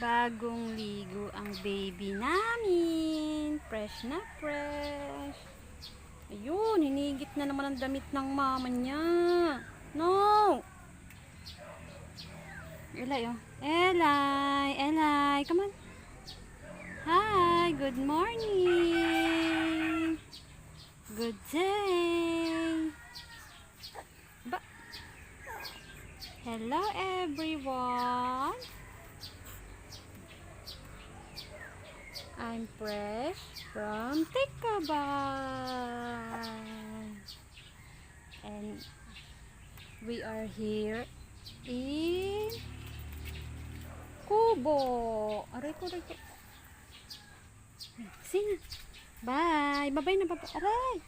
Bagong ligo ang baby namin. Fresh na fresh. Ayun, hinigit na naman ang damit ng mama niya. No! Elay, oh. Elay, Elay, come on. Hi, good morning. Good day. Hello everyone. I'm Fresh from Tikaban. And we are here in Kubo. Aray ko, aray ko. Sina? Bye. Bye-bye na, bye-bye. Aray.